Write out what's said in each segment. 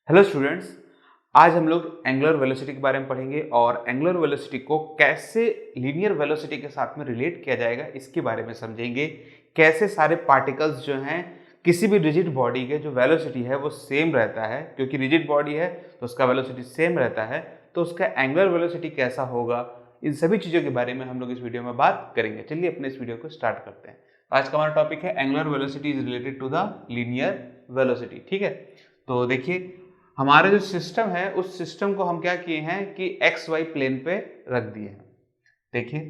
Hello students, आज हम लोग एंगुलर वेलोसिटी के बारे में पढ़ेंगे और एंगुलर वेलोसिटी को कैसे लीनियर वेलोसिटी के साथ में रिलेट किया जाएगा इसके बारे में समझेंगे। कैसे सारे पार्टिकल्स जो हैं किसी भी रिजिड बॉडी के जो वेलोसिटी है वो सेम रहता है, क्योंकि रिजिड बॉडी है तो उसका वेलोसिटी सेम रहता है, तो उसका एंगुलर वेलोसिटी कैसा होगा, इन सभी चीज़ों के बारे में हम लोग इस वीडियो में बात करेंगे। चलिए अपने इस वीडियो को स्टार्ट करते हैं। आज का हमारा टॉपिक है angular velocity is related to the linear velocity. ठीक है, तो देखिए हमारा जो सिस्टम है उस सिस्टम को हम क्या किए हैं कि एक्स वाई प्लेन पे रख दिए हैं। देखिए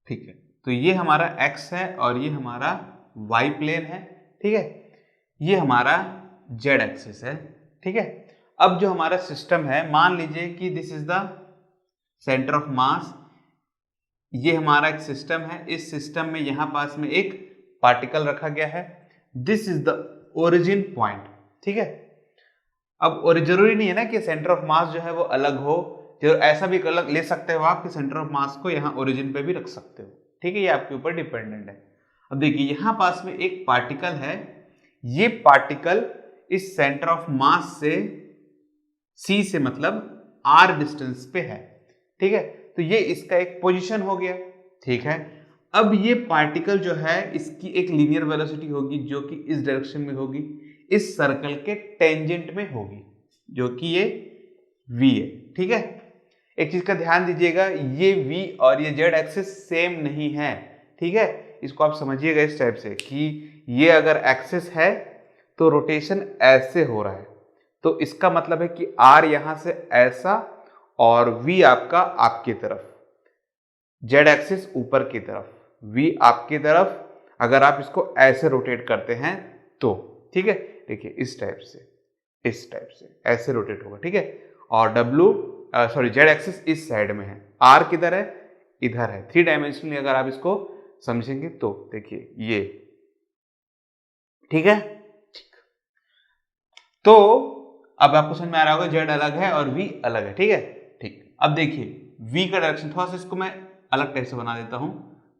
ठीक है, तो ये हमारा एक्स है और ये हमारा वाई प्लेन है। ठीक है, ये हमारा जेड एक्सिस है। ठीक है, अब जो हमारा सिस्टम है, मान लीजिए कि this is the centre of mass. ये हमारा एक सिस्टम है, इस सिस्टम में यहां पास में एक पार्टिकल रखा गया है। This is the origin point. ठीक है, अब और जरूरी नहीं है ना कि सेंटर ऑफ मास जो है वो अलग हो, तो ऐसा भी अलग ले सकते हो आप कि सेंटर ऑफ मास को यहाँ ओरिजिन पे भी रख सकते हो। ठीक है, ये आपके ऊपर डिपेंडेंट है। अब देखिए यहाँ पास में एक पार्टिकल है, ये पार्टिकल इस सेंटर ऑफ मास से सी से मतलब आर डिस्टेंस पे है। ठीक है, तो ये इसका एक पोजीशन हो गया। ठीक है, अब ये पार्टिकल जो है इसकी एक लीनियर वेलोसिटी होगी जो कि इस डायरेक्शन में होगी, इस सर्कल के टेंजेंट में होगी, जो कि ये v है। ठीक है, एक चीज का ध्यान दीजिएगा, ये v और ये z एक्सिस सेम नहीं है। ठीक है, इसको आप समझिएगा इस टाइप से कि ये अगर एक्सिस है तो रोटेशन ऐसे हो रहा है, तो इसका मतलब है कि r यहां से ऐसा और v आपका आपकी तरफ, z एक्सिस ऊपर की तरफ, v आपकी तरफ। अगर आप इसको ऐसे रोटेट करते हैं तो ठीक है, देखिए इस टाइप से ऐसे रोटेट होगा। ठीक है, और z एक्सिस इस साइड में है, r किधर है, इधर है। 3 डायमेंशनली अगर आप इसको समझेंगे तो देखिए ये। ठीक है, तो अब आपको समझ में आ रहा होगा z अलग है और v अलग है। ठीक है, ठीक। अब देखिए v का डायरेक्शन, थोड़ा सा इसको मैं अलग टाइप से बना देता हूं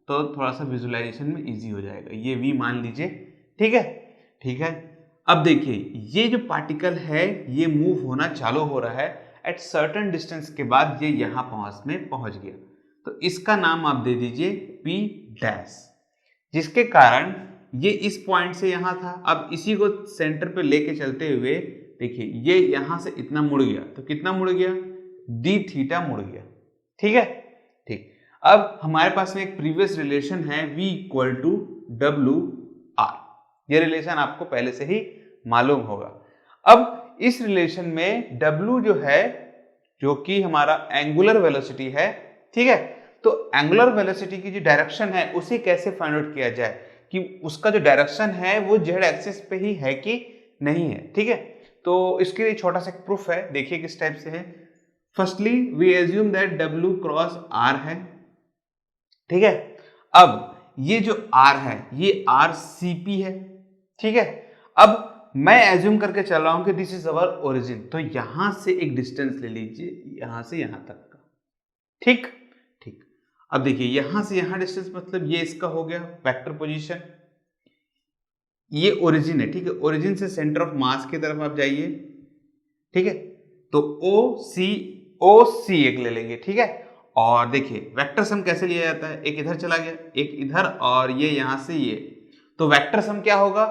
तो थोड़ा सा विजुअलाइजेशन में इजी हो जाएगा। ये v मान लीजिए। ठीक है, ठीक है। अब देखिए ये जो पार्टिकल है ये मूव होना चालू हो रहा है, एट सर्टेन डिस्टेंस के बाद ये यहां पहुंच गया, तो इसका नाम आप दे दीजिए p डैश, जिसके कारण ये इस पॉइंट से यहां था। अब इसी को सेंटर पे लेके चलते हुए देखिए ये यहां से इतना मुड़ गया, तो कितना मुड़ गया, डी थीटा मुड़ गया। ठीक है, ठीक। अब हमारे पास में एक प्रीवियस रिलेशन है v equal to W R, ये रिलेशन आपको पहले से ही मालूम होगा। अब इस रिलेशन में w जो है, जो कि हमारा एंगुलर वेलोसिटी है। ठीक है, तो एंगुलर वेलोसिटी की जो डायरेक्शन है उसे कैसे फाइंड आउट किया जाए कि उसका जो डायरेक्शन है वो जेड एक्सिस पे ही है कि नहीं है। ठीक है, तो इसके लिए छोटा सा प्रूफ है, देखिए किस टाइप से है। Firstly we assume that W cross R है। ठीक है, अब ये जो R है ये RCP है। ठीक है, अब मैं एज्यूम करके चल रहा हूं कि दिस इज अवर ओरिजिन, तो यहां से एक डिस्टेंस ले लीजिए, यहां से यहां तक का। ठीक ठीक, अब देखिए यहां से यहां डिस्टेंस मतलब ये इसका हो गया वेक्टर पोजीशन, ये ओरिजिन है। ठीक है, ओरिजिन से सेंटर ऑफ मास की तरफ आप जाइए। ठीक है, तो ओ सी एक ले लेंगे। ठीक है, और देखिए वेक्टर सम कैसे लिया जाता है, एक इधर चला गया एक इधर और ये यहां से ये, तो वेक्टर सम क्या होगा,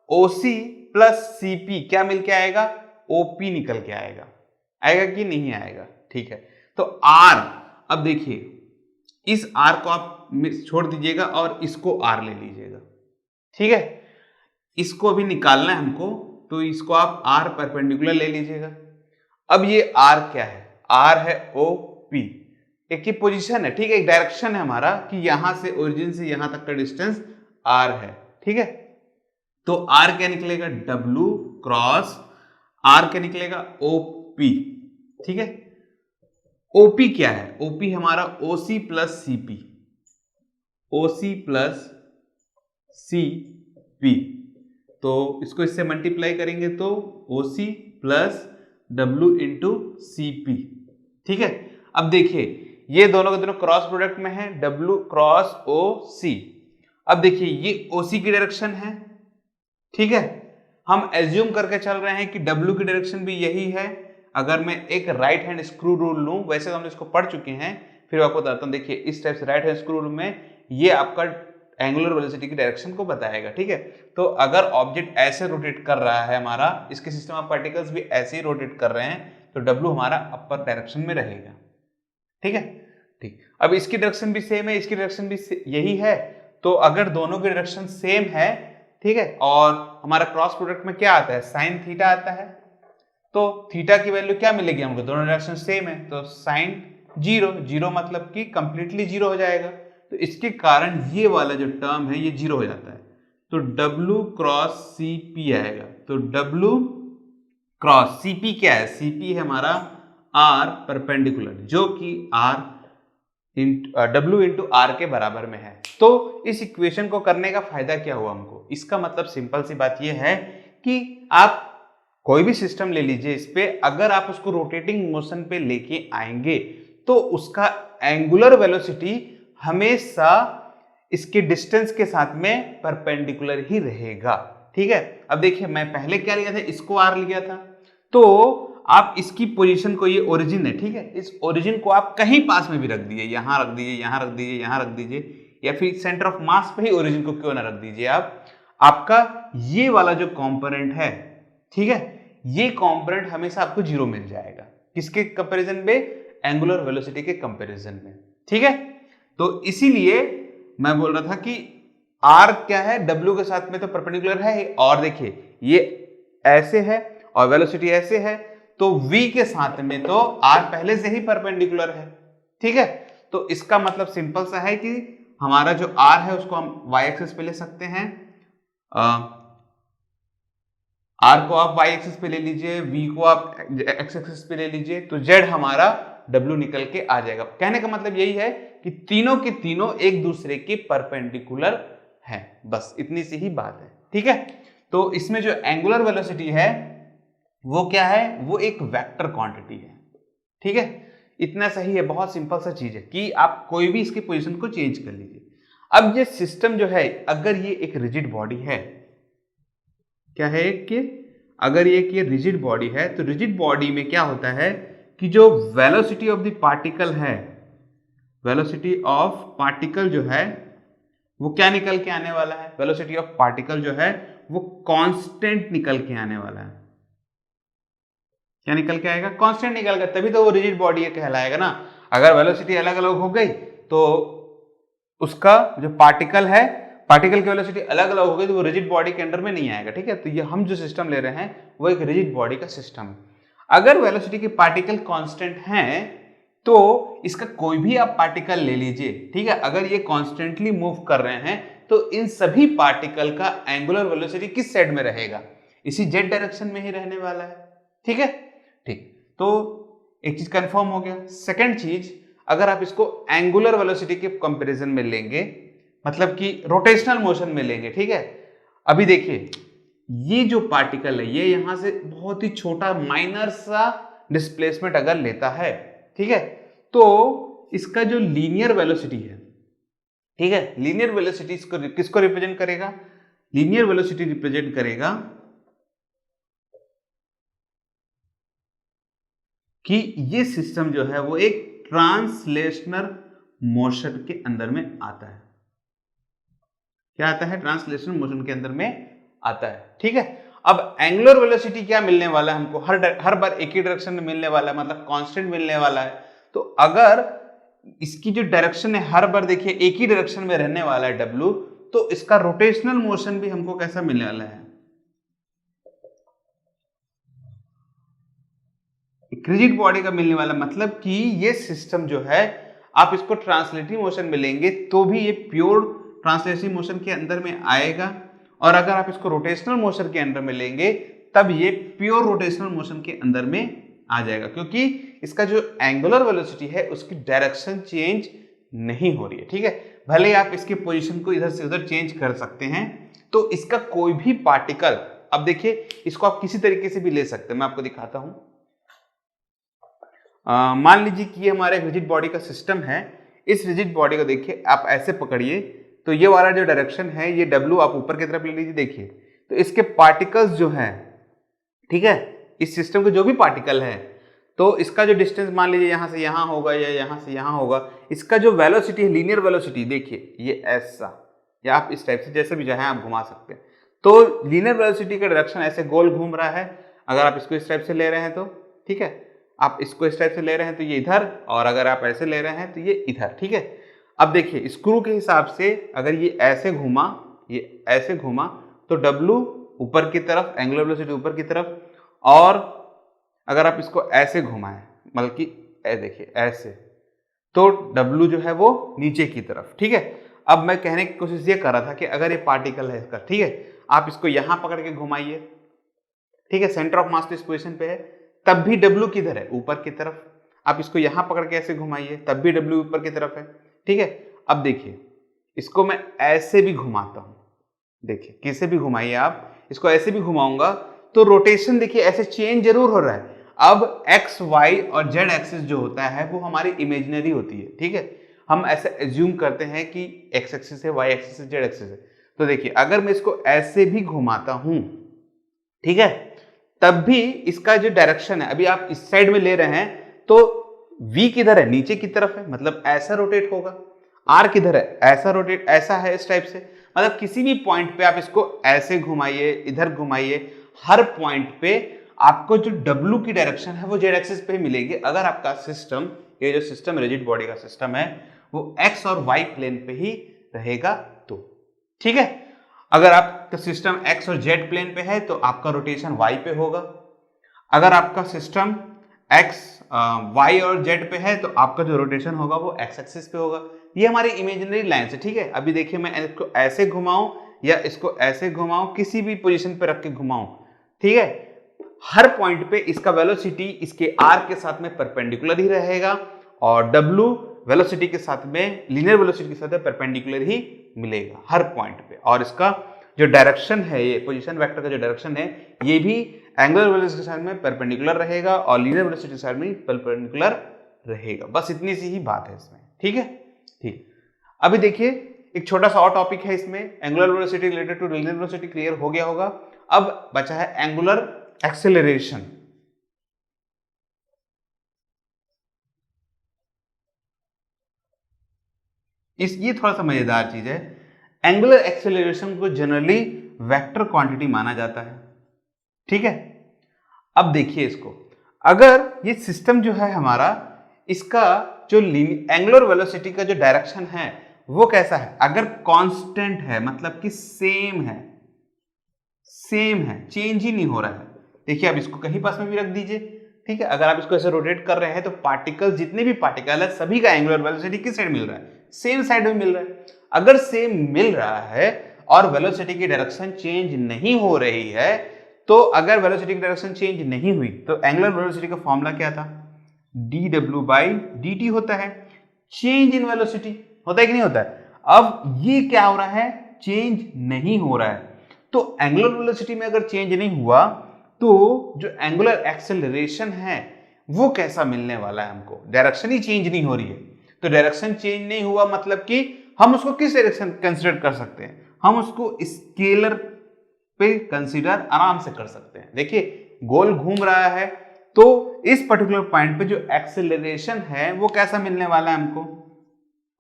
OC प्लस CP क्या मिलके आएगा, OP निकल के आएगा। आएगा कि नहीं आएगा। ठीक है, तो R, अब देखिए इस R को आप छोड़ दीजिएगा और इसको R ले लीजिएगा। ठीक है, इसको अभी निकालना है हमको, तो इसको आप R परपेंडिकुलर ले लीजिएगा। अब ये R क्या है, R है OP, एक ही पोजीशन है। ठीक है, एक डायरेक्शन है हमारा कि यहां से ओरिजिन से यहां तक का डिस्टेंस R है। ठीक है, तो R क्या निकलेगा, W क्रॉस R क्या निकलेगा, OP। ठीक है, OP क्या है, OP हमारा OC plus CP, OC plus CP, तो इसको इससे मल्टीप्लाई करेंगे तो OC plus W into CP। ठीक है, अब देखिए ये दोनों के दोनों क्रॉस प्रोडक्ट में है, W क्रॉस OC। अब देखिए ये OC की डायरेक्शन है, ठीक है। हम एज्यूम करके चल रहे हैं कि W की डायरेक्शन भी यही है। अगर मैं एक राइट हैंड स्क्रू रूल लूं, वैसे तो हम इसको पढ़ चुके हैं, फिर आपको बताता हूं। देखिए इस टाइप से राइट हैंड स्क्रू रूल में ये आपका एंगुलर वेलोसिटी की डायरेक्शन को बताएगा, ठीक है। तो अगर ऑब्जेक्ट ऐसे रोटेट कर रहा है हमारा, इसके सिस्टम ऑफ पार्टिकल्स भी ऐसे ही रोटेट कर रहे हैं, तो W हमारा अपर डायरेक्शन में रहेगा, ठीक है। ठीक, अब इसकी डायरेक्शन भी सेम है, इसकी डायरेक्शन भी यही है। तो अगर दोनों की डायरेक्शन सेम है, ठीक है, और हमारा क्रॉस प्रोडक्ट में क्या आता है, साइन थीटा आता है, तो थीटा की वैल्यू क्या मिलेगी हमको, दोनों डायरेक्शन सेम है, तो साइन 0 मतलब कि कंप्लीटली 0 हो जाएगा। तो इसके कारण ये वाला जो टर्म है ये 0 हो जाता है। तो W क्रॉस CP आएगा। तो W क्रॉस CP क्या है, CP है हमारा R परपेंडिकुलर, जो कि W इंटू R के बराबर में है। तो इस इक्वेशन को करने का फायदा क्या हुआ हमको, इसका मतलब सिंपल सी बात यह है कि आप कोई भी सिस्टम ले लीजिए, इस पे अगर आप उसको रोटेटिंग मोशन पे लेके आएंगे तो उसका एंगुलर वेलोसिटी हमेशा इसके डिस्टेंस के साथ में परपेंडिकुलर ही रहेगा, ठीक है। अब देखिए मैं पहले क्या लिया था, इसको R लिया था, तो आप इसकी पोजीशन को, ये ओरिजिन है, ठीक है, इस ओरिजिन को आप कहीं पास में भी रख दीजिए, यहां रख दीजिए, यहां रख दीजिए, यहां रख दीजिए, या फिर सेंटर ऑफ मास पे ही ओरिजिन को क्यों ना रख दीजिए आप, आपका ये वाला जो कंपोनेंट है, ठीक है, ये कंपोनेंट हमेशा आपको 0 मिल जाएगा। किसके कंपैरिजन में, एंगुलर वेलोसिटी के कंपैरिजन में, ठीक है। तो इसीलिए मैं बोल रहा था कि R क्या है, W के साथ में तो परपेंडिकुलर है, और देखिए ये ऐसे है और वेलोसिटी ऐसे है, तो V के साथ में तो R पहले से ही परपेंडिकुलर है, ठीक है। तो इसका मतलब सिंपल सा है कि हमारा जो R है उसको हम y एक्सिस पे ले सकते हैं, R को आप y एक्सिस पे ले लीजिए, V को आप x एक्सिस पे ले लीजिए, तो Z हमारा W निकल के आ जाएगा। कहने का मतलब यही है कि तीनों के तीनों एक दूसरे के परपेंडिकुलर हैं, बस इतनी सी ही बात है, ठीक है। तो इसमें जो एंगुलर वेलोसिटी है वो क्या है, वो एक वेक्टर क्वांटिटी है, ठीक है। इतना सही है, बहुत सिंपल सा चीज है कि आप कोई भी इसकी पोजीशन को चेंज कर लीजिए। अब ये सिस्टम जो है, अगर ये एक रिजिड बॉडी है, क्या है कि अगर ये रिजिड बॉडी है, तो रिजिड बॉडी में क्या होता है कि जो वेलोसिटी ऑफ द पार्टिकल है, वेलोसिटी ऑफ पार्टिकल जो है वो क्या निकल के आने वाला है, वेलोसिटी ऑफ पार्टिकल जो है वो कांस्टेंट निकल के आने वाला है। क्या निकल के आएगा, कांस्टेंट निकल गया, तभी तो वो रिजिड बॉडी कहलाएगा ना। अगर वेलोसिटी अलग अलग हो गई तो उसका जो पार्टिकल है, पार्टिकल की वेलोसिटी अलग अलग हो गई तो वो रिजिड बॉडी के अंडर में नहीं आएगा, ठीक है। तो ये हम जो सिस्टम ले रहे हैं वो एक रिजिड बॉडी का सिस्टम है। अगर वेलोसिटी के पार्टिकल कांस्टेंट हैं तो इसका कोई भी आप पार्टिकल ले लीजिए, ठीक है, अगर ये कॉन्स्टेंटली मूव कर रहे हैं तो इन सभी पार्टिकल का एंगुलर वेलोसिटी किस साइड में रहेगा, इसी जेड डायरेक्शन में ही रहने वाला है, ठीक है। ठीक, तो एक चीज कंफर्म हो गया। सेकंड चीज, अगर आप इसको एंगुलर वेलोसिटी के कंपैरिजन में लेंगे, मतलब कि रोटेशनल मोशन में लेंगे, ठीक है। अभी देखिए ये जो पार्टिकल है ये यहां से बहुत ही छोटा माइनर सा डिस्प्लेसमेंट अगर लेता है, ठीक है, तो इसका जो लीनियर वेलोसिटी है, ठीक है, लीनियर वेलोसिटी किसको रिप्रेजेंट करेगा, लीनियर वेलोसिटी रिप्रेजेंट करेगा कि ये सिस्टम जो है वो एक ट्रांसलेशनल मोशन के अंदर में आता है। क्या आता है, ट्रांसलेशनल मोशन के अंदर में आता है, ठीक है। अब एंगुलर वेलोसिटी क्या मिलने वाला है हमको, हर बार एक ही डायरेक्शन में मिलने वाला है, मतलब कांस्टेंट मिलने वाला है। तो अगर इसकी जो डायरेक्शन है हर बार देखिए एक ही डायरेक्शन में रहने वाला है W, तो इसका रोटेशनल मोशन भी हमको कैसा मिलने वाला है, एक रिजिड बॉडी का मिलने वाला। मतलब कि ये सिस्टम जो है आप इसको ट्रांसलेटिव मोशन में लेंगे तो भी ये प्योर ट्रांसलेटिव मोशन के अंदर में आएगा, और अगर आप इसको रोटेशनल मोशन के अंदर में लेंगे तब ये प्योर रोटेशनल मोशन के अंदर में आ जाएगा, क्योंकि इसका जो एंगुलर वेलोसिटी है उसकी डायरेक्शन चेंज नहीं हो रही है, ठीक है। भले आप इसकी पोजीशन को इधर से उधर चेंज कर सकते हैं, तो इसका कोई भी पार्टिकल, अब देखिए इसको आप किसी तरीके से भी ले सकते हैं, मैं आपको दिखाता हूं। मान लीजिए कि ये हमारे रिजिड बॉडी का सिस्टम है। इस रिजिड बॉडी को देखिए, आप ऐसे पकड़िए तो ये वाला जो डायरेक्शन है, ये W आप ऊपर की तरफ ले लीजिए। देखिए तो इसके पार्टिकल्स जो हैं, ठीक है, इस सिस्टम के जो भी पार्टिकल है, तो इसका जो डिस्टेंस मान लीजिए यहाँ से यहाँ होगा या यहाँ से यहाँ होगा, इसका जो वेलोसिटी है, लीनियर वेलोसिटी, देखिए ये ऐसा, या आप इस टाइप से जैसे भी चाहें आप घुमा सकते हैं। तो लीनियर वेलोसिटी का डायरेक्शन ऐसे गोल घूम रहा है। अगर आप इसको इस टाइप से ले रहे हैं तो ठीक है, आप इसको इस टाइप से ले रहे हैं तो ये इधर, और अगर आप ऐसे ले रहे हैं तो ये इधर, ठीक है। अब देखिए स्क्रू के हिसाब से अगर ये ऐसे घूमा, ये ऐसे घूमा, तो W ऊपर की तरफ, एंगुलर वेलोसिटी ऊपर की तरफ, और अगर आप इसको ऐसे घुमाएं, बल्कि देखिए ऐसे, तो W जो है वो नीचे की तरफ, ठीक है। अब मैं कहने की कोशिश ये कर रहा था कि अगर ये पार्टिकल है इसका, ठीक है, आप इसको यहां पकड़ के घुमाइए, ठीक है, सेंटर ऑफ मास इस पोजीशन पे है, तब भी W किधर है, ऊपर की तरफ। आप इसको यहां पकड़ के ऐसे घुमाइए, तब भी W ऊपर की तरफ है, ठीक है। अब देखिए इसको मैं ऐसे भी घुमाता हूं, देखिए किसे भी घुमाइए आप, इसको ऐसे भी घुमाऊंगा तो रोटेशन देखिए ऐसे चेंज जरूर हो रहा है। अब एक्स, वाई और जेड एक्सिस जो होता है वो हमारी इमेजिनरी होती है, ठीक है। हम ऐसे एज्यूम करते हैं कि एक्स एक्सिस है, वाई एक्सिस है, जेड एक्सिस है। तो देखिए अगर मैं इसको ऐसे भी घुमाता हूं, ठीक है, तब भी इसका जो डायरेक्शन है, अभी आप इस साइड में ले रहे हैं तो V किधर है, नीचे की तरफ है, मतलब ऐसा रोटेट होगा। R किधर है, ऐसा रोटेट, ऐसा है इस टाइप से। मतलब किसी भी पॉइंट पे आप इसको ऐसे घुमाइए, इधर घुमाइए, हर पॉइंट पे आपको जो W की डायरेक्शन है वो जेड एक्सिस पे ही मिलेगी। अगर आपका सिस्टम, ये जो सिस्टम रिजिड बॉडी का सिस्टम है, वो एक्स और वाई प्लेन पे ही रहेगा तो, ठीक है। अगर आपका सिस्टम एक्स और जेड प्लेन पे है तो आपका रोटेशन वाई पे होगा। अगर आपका सिस्टम एक्स, वाई और जेड पे है तो आपका जो रोटेशन होगा वो एक्स एक्सिस पे होगा। ये हमारी इमेजिनरी लाइन है, ठीक है। अभी देखिए मैं इसको ऐसे घुमाऊं या इसको ऐसे घुमाऊं, किसी भी पोजीशन पे रख के घुमाऊं, ठीक है, हर पॉइंट पे इसका वेलोसिटी इसके r के साथ में परपेंडिकुलर ही रहेगा, और W वेलोसिटी के साथ में, लीनियर वेलोसिटी के साथ में परपेंडिकुलर ही मिलेगा हर पॉइंट पे। और इसका जो डायरेक्शन है, ये पोजीशन वेक्टर का जो डायरेक्शन है, ये भी एंगुलर वेलोसिटी के साथ में परपेंडिकुलर रहेगा और लीनियर वेलोसिटी के साथ में परपेंडिकुलर रहेगा। बस इतनी सी ही बात है इसमें, ठीक है। ठीक, अभी देखिए एक छोटा सा और टॉपिक है इसमें, angular velocity related to linear velocity clear हो गया होगा। अब बचा है एंगुलर एक्सेलरेशन। ये थोड़ा सा मजेदार चीज है। एंगुलर एक्सेलरेशन को जनरली वेक्टर क्वांटिटी माना जाता है, ठीक है। अब देखिए इसको, अगर ये सिस्टम जो है हमारा, इसका जो एंगुलर वेलोसिटी का जो डायरेक्शन है वो कैसा है, अगर कांस्टेंट है, मतलब कि सेम है, चेंज ही नहीं हो रहा है। देखिए आप इसको कहीं पास में भी रख दीजिए, ठीक है, अगर आप इसको ऐसे रोटेट कर रहे हैं तो पार्टिकल, जितने भी पार्टिकल है, सभी का एंगुलर वेलोसिटी किस साइड मिल रहा है, सेम साइड में मिल रहा है। अगर सेम मिल रहा है और वेलोसिटी की डायरेक्शन चेंज नहीं हो रही है, तो अगर वेलोसिटी की डायरेक्शन चेंज नहीं हुई तो एंगुलर वेलोसिटी का फॉर्मूला क्या था, dw/dt होता है। चेंज इन वेलोसिटी होता है कि नहीं होता है। अब ये क्या हो रहा है, चेंज नहीं हो रहा है। तो एंगुलर वेलोसिटी में अगर चेंज नहीं हुआ तो जो एंगुलर एक्सेलरेशन है वो कैसा मिलने वाला है हमको, डायरेक्शन ही चेंज नहीं हो रही है। तो डायरेक्शन चेंज नहीं हुआ मतलब कि हम उसको किस डायरेक्शन कंसीडर कर सकते हैं, हम उसको स्केलर पे कंसीडर आराम से कर सकते हैं। देखिए गोल घूम रहा है तो इस पर्टिकुलर पॉइंट पे जो एक्सेलरेशन है वो कैसा मिलने वाला है हमको,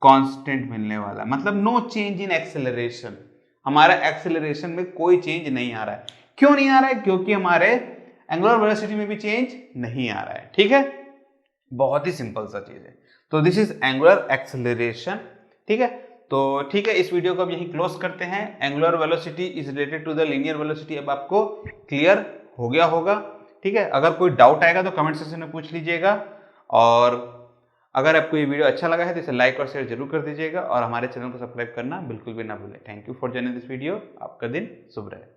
कांस्टेंट मिलने वाला, मतलब नो चेंज इन एक्सेलरेशन। हमारा एक्सेलरेशन में कोई चेंज नहीं आ रहा है। क्यों नहीं आ रहा है, क्योंकि हमारे एंगुलर वेलोसिटी में भी चेंज नहीं आ रहा है, ठीक है। बहुत ही सिंपल सा चीज है। तो दिस इज एंगुलर एक्सेलरेशन, ठीक है। तो ठीक है, इस वीडियो को अब यही क्लोज करते हैं। Angular velocity is related to the linear velocity अब आपको क्लियर हो गया होगा, ठीक है। अगर कोई डाउट आएगा तो कमेंट सेक्शन में पूछ लीजिएगा, और अगर आपको ये वीडियो अच्छा लगा है तो इसे लाइक और शेयर जरूर कर दीजिएगा, और हमारे चैनल को सब्सक्राइब करना बिल्कुल भी ना भूलें। Thank you for joining this video. आपका दिन शुभ रहे।